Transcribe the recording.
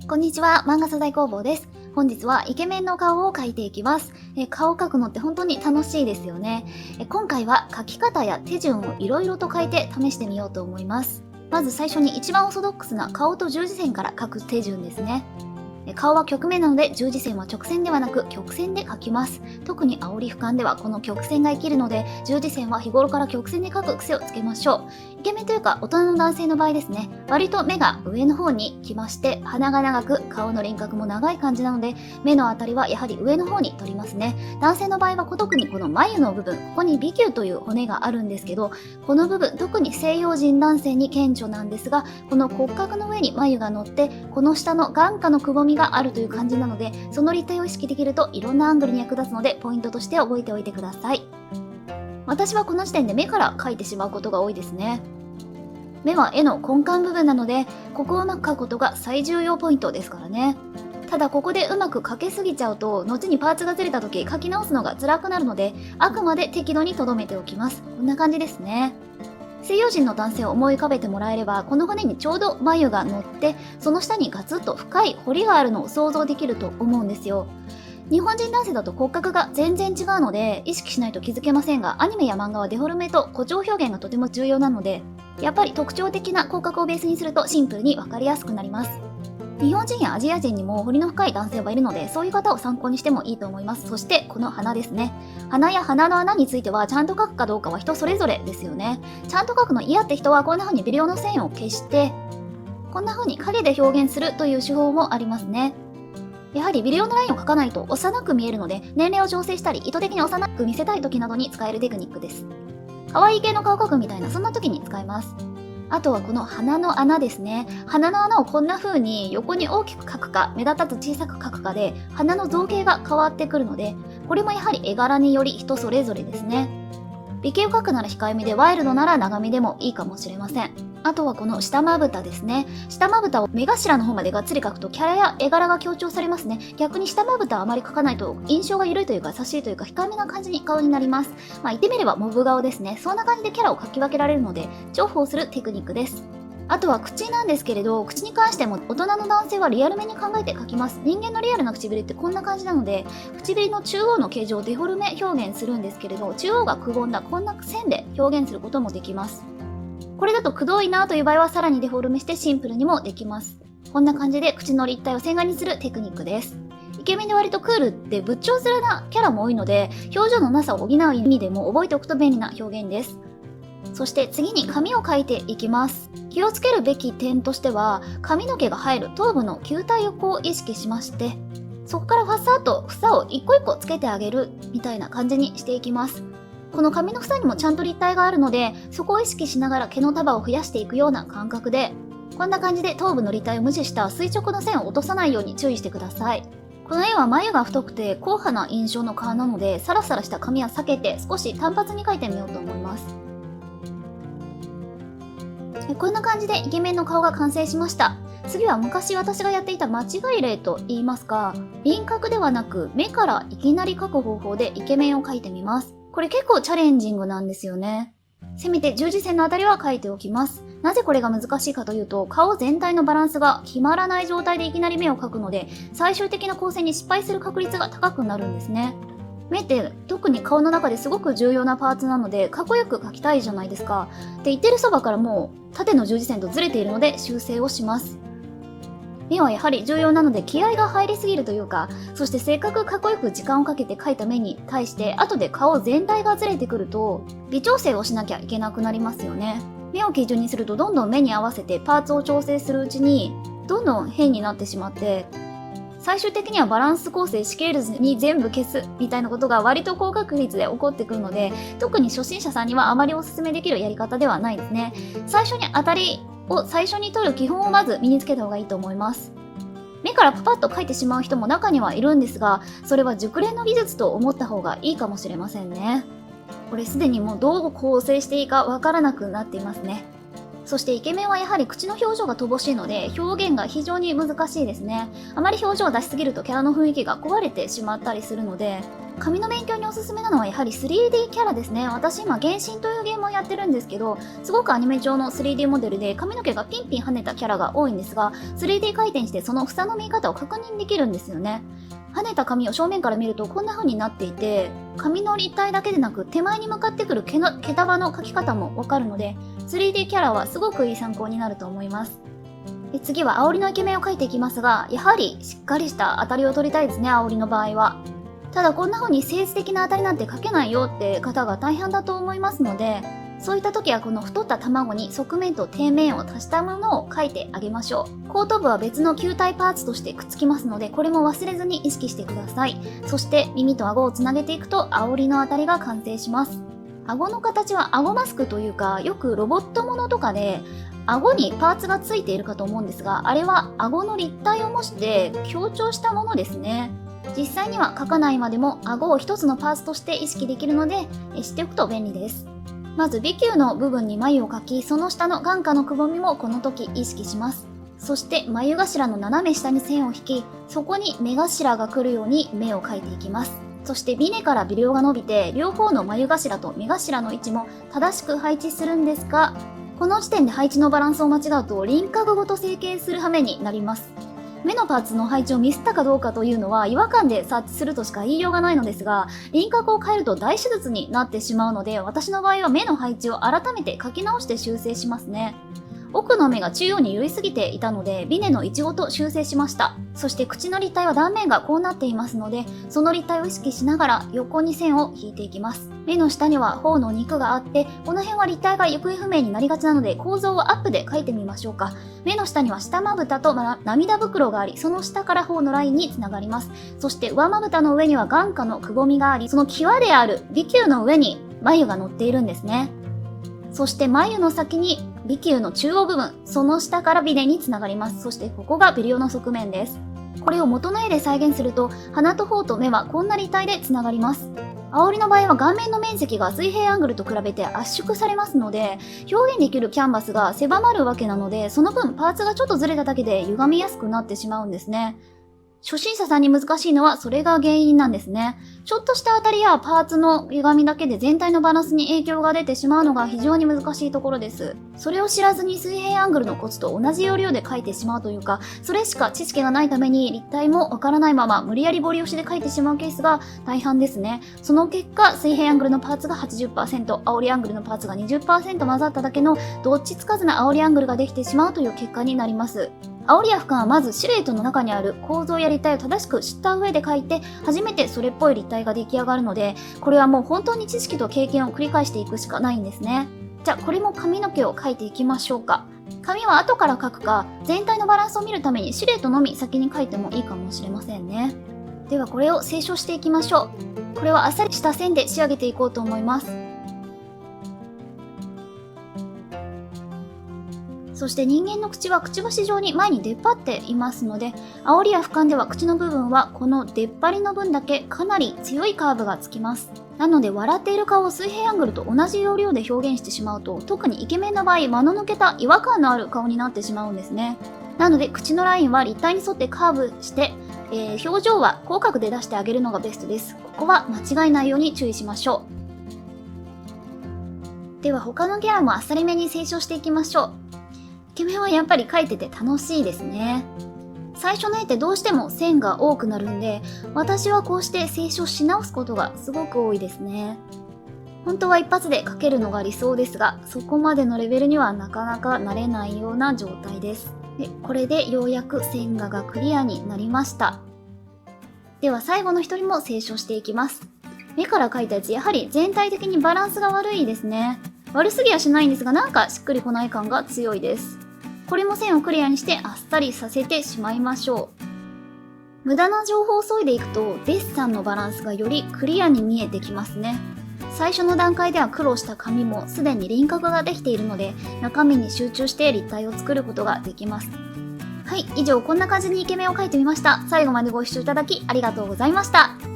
こんにちは、漫画素材工房です。本日はイケメンの顔を描いていきます。顔を描くのって本当に楽しいですよね。今回は描き方や手順をいろいろと変えて試してみようと思います。まず最初に一番オーソドックスな顔と十字線から描く手順ですね。顔は曲面なので十字線は直線ではなく曲線で描きます。特に煽り俯瞰ではこの曲線が生きるので、十字線は日頃から曲線で描く癖をつけましょう。イケメンというか大人の男性の場合ですね、割と目が上の方に来まして、鼻が長く顔の輪郭も長い感じなので、目のあたりはやはり上の方に取りますね。男性の場合は特にこの眉の部分、ここに鼻丘という骨があるんですけど、この部分特に西洋人男性に顕著なんですが、この骨格の上に眉が乗って、この下の眼下のくぼみがあるという感じなので、その立体を意識できるといろんなアングルに役立つので、ポイントとして覚えておいてください。私はこの時点で目から描いてしまうことが多いですね。目は絵の根幹部分なので、ここをうまく描くことが最重要ポイントですからね。ただここでうまく描けすぎちゃうと、後にパーツがずれた時描き直すのが辛くなるので、あくまで適度に留めておきます。こんな感じですね。西洋人の男性を思い浮かべてもらえれば、この骨にちょうど眉が乗って、その下にガツッと深い彫りがあるのを想像できると思うんですよ。日本人男性だと骨格が全然違うので意識しないと気づけませんが、アニメや漫画はデフォルメと誇張表現がとても重要なので、やっぱり特徴的な骨格をベースにするとシンプルに分かりやすくなります。日本人やアジア人にも彫りの深い男性はいるので、そういう方を参考にしてもいいと思います。そしてこの鼻ですね。鼻や鼻の穴についてはちゃんと描くかどうかは人それぞれですよね。ちゃんと描くの嫌って人はこんな風に微量の線を消して、こんな風に影で表現するという手法もありますね。やはり微量のラインを描かないと幼く見えるので、年齢を調整したり意図的に幼く見せたい時などに使えるテクニックです。可愛い系の顔描くみたいな、そんな時に使えます。あとはこの鼻の穴ですね。鼻の穴をこんな風に横に大きく描くか、目立たず小さく描くかで、鼻の造形が変わってくるので、これもやはり絵柄により人それぞれですね。美形を描くなら控えめで、ワイルドなら長めでもいいかもしれません。あとはこの下まぶたですね。下まぶたを目頭の方までがっつり描くとキャラや絵柄が強調されますね。逆に下まぶたはあまり描かないと印象が緩いというか優しいというか控えめな感じに顔になります。言ってみればモブ顔ですね。そんな感じでキャラを描き分けられるので重宝するテクニックです。あとは口なんですけれど、口に関しても大人の男性はリアルめに考えて描きます。人間のリアルな唇ってこんな感じなので、唇の中央の形状をデフォルメ表現するんですけれど、中央がくぼんだこんな線で表現することもできます。これだとくどいなという場合はさらにデフォルメしてシンプルにもできます。こんな感じで口の立体を線画にするテクニックです。イケメンで割とクールって仏頂面なキャラも多いので、表情のなさを補う意味でも覚えておくと便利な表現です。そして次に髪を描いていきます。気をつけるべき点としては、髪の毛が入る頭部の球体を意識しまして、そこからファッサーと房を一個一個つけてあげるみたいな感じにしていきます。この髪の房にもちゃんと立体があるので、そこを意識しながら毛の束を増やしていくような感覚で、こんな感じで頭部の立体を無視した垂直の線を落とさないように注意してください。この絵は眉が太くて硬派な印象の顔なので、サラサラした髪は避けて少し単発に描いてみようと思います。こんな感じでイケメンの顔が完成しました。次は昔私がやっていた間違い例と言いますか、輪郭ではなく目からいきなり描く方法でイケメンを描いてみます。これ結構チャレンジングなんですよね。せめて十字線のあたりは描いておきます。なぜこれが難しいかというと、顔全体のバランスが決まらない状態でいきなり目を描くので、最終的な構成に失敗する確率が高くなるんですね。目って特に顔の中ですごく重要なパーツなので、かっこよく描きたいじゃないですか。って言ってるそばからもう縦の十字線とずれているので修正をします。目はやはり重要なので気合が入りすぎるというか、そしてせっかくかっこよく時間をかけて描いた目に対して後で顔全体がずれてくると微調整をしなきゃいけなくなりますよね。目を基準にするとどんどん目に合わせてパーツを調整するうちにどんどん変になってしまって、最終的にはバランス構成しきれずに全部消すみたいなことが割と高確率で起こってくるので、特に初心者さんにはあまりおすすめできるやり方ではないですね。最初に当たりを最初に取る基本をまず身につけた方がいいと思います。目からパパッと描いてしまう人も中にはいるんですが、それは熟練の技術と思った方がいいかもしれませんね。これすでにもうどう構成していいかわからなくなっていますね。そしてイケメンはやはり口の表情が乏しいので表現が非常に難しいですね。あまり表情を出しすぎるとキャラの雰囲気が壊れてしまったりするので、髪の勉強におすすめなのはやはり 3D キャラですね。私今原神というゲームをやってるんですけど、すごくアニメ上の 3D モデルで髪の毛がピンピン跳ねたキャラが多いんですが、3D 回転してその房の見え方を確認できるんですよね。跳ねた髪を正面から見るとこんな風になっていて、髪の立体だけでなく手前に向かってくる毛束の描き方もわかるので、3D キャラはすごくいい参考になると思います。次は煽りのイケメンを描いていきますが、やはりしっかりした当たりを取りたいですね、煽りの場合は。ただこんな風に政治的な当たりなんて描けないよって方が大半だと思いますので、そういった時はこの太った卵に側面と底面を足したものを描いてあげましょう。後頭部は別の球体パーツとしてくっつきますので、これも忘れずに意識してください。そして耳と顎をつなげていくと煽りの当たりが完成します。顎の形は顎マスクというか、よくロボットものとかで顎にパーツがついているかと思うんですが、あれは顎の立体を模して強調したものですね。実際には描かないまでも顎を一つのパーツとして意識できるので、知っておくと便利です。まず鼻球の部分に眉を描き、その下の眼下のくぼみもこの時意識します。そして眉頭の斜め下に線を引き、そこに目頭が来るように目を描いていきます。そして鼻根から微量が伸びて、両方の眉頭と目頭の位置も正しく配置するんですが、この時点で配置のバランスを間違うと輪郭ごと成形する羽目になります。目のパーツの配置をミスったかどうかというのは違和感で察知するとしか言いようがないのですが、輪郭を変えると大手術になってしまうので、私の場合は目の配置を改めて描き直して修正しますね。奥の目が中央に寄りすぎていたので、鼻根の位置ごと修正しました。そして口の立体は断面がこうなっていますので、その立体を意識しながら横に線を引いていきます。目の下には頬の肉があって、この辺は立体が行方不明になりがちなので、構造をアップで描いてみましょうか。目の下には下まぶたと涙袋があり、その下から頬のラインにつながります。そして上まぶたの上には眼下のくぼみがあり、その際である鼻球の上に眉が乗っているんですね。そして眉の先に鼻球の中央部分、その下から鼻根につながります。そしてここが微量の側面です。これを元の絵で再現すると、鼻と頬と目はこんな立体でつながります。煽りの場合は顔面の面積が水平アングルと比べて圧縮されますので、表現できるキャンバスが狭まるわけなので、その分パーツがちょっとずれただけで歪みやすくなってしまうんですね。初心者さんに難しいのはそれが原因なんですね。ちょっとした当たりやパーツの歪みだけで全体のバランスに影響が出てしまうのが非常に難しいところです。それを知らずに水平アングルのコツと同じ要領で描いてしまうというか、それしか知識がないために立体もわからないまま無理やりボリ押しで描いてしまうケースが大半ですね。その結果、水平アングルのパーツが 80%、煽りアングルのパーツが 20% 混ざっただけのどっちつかずな煽りアングルができてしまうという結果になります。煽りや俯瞰はまずシルエットの中にある構造や立体を正しく知った上で描いて、初めてそれっぽい立体が出来上がるので、これはもう本当に知識と経験を繰り返していくしかないんですね。じゃあこれも髪の毛を描いていきましょうか。髪は後から描くか、全体のバランスを見るためにシルエットのみ先に描いてもいいかもしれませんね。ではこれを清書していきましょう。これはあっさりした線で仕上げていこうと思います。そして人間の口はくちばし状に前に出っ張っていますので、煽りや俯瞰では口の部分はこの出っ張りの分だけかなり強いカーブがつきます。なので笑っている顔を水平アングルと同じ要領で表現してしまうと、特にイケメンの場合、間の抜けた違和感のある顔になってしまうんですね。なので口のラインは立体に沿ってカーブして、表情は口角で出してあげるのがベストです。ここは間違いないように注意しましょう。では他のキャラもあっさりめに清書していきましょう。イケメンはやっぱり描いてて楽しいですね。最初の絵ってどうしても線が多くなるんで、私はこうして清書し直すことがすごく多いですね。本当は一発で描けるのが理想ですが、そこまでのレベルにはなかなかなれないような状態です。で、これでようやく線画がクリアになりました。では最後の一人も清書していきます。目から描いたやつ、やはり全体的にバランスが悪いですね。悪すぎはしないんですが、なんかしっくりこない感が強いです。これも線をクリアにしてあっさりさせてしまいましょう。無駄な情報を削いでいくとデッサンのバランスがよりクリアに見えてきますね。最初の段階では苦労した紙もすでに輪郭ができているので、中身に集中して立体を作ることができます。はい、以上こんな感じにイケメンを描いてみました。最後までご視聴いただきありがとうございました。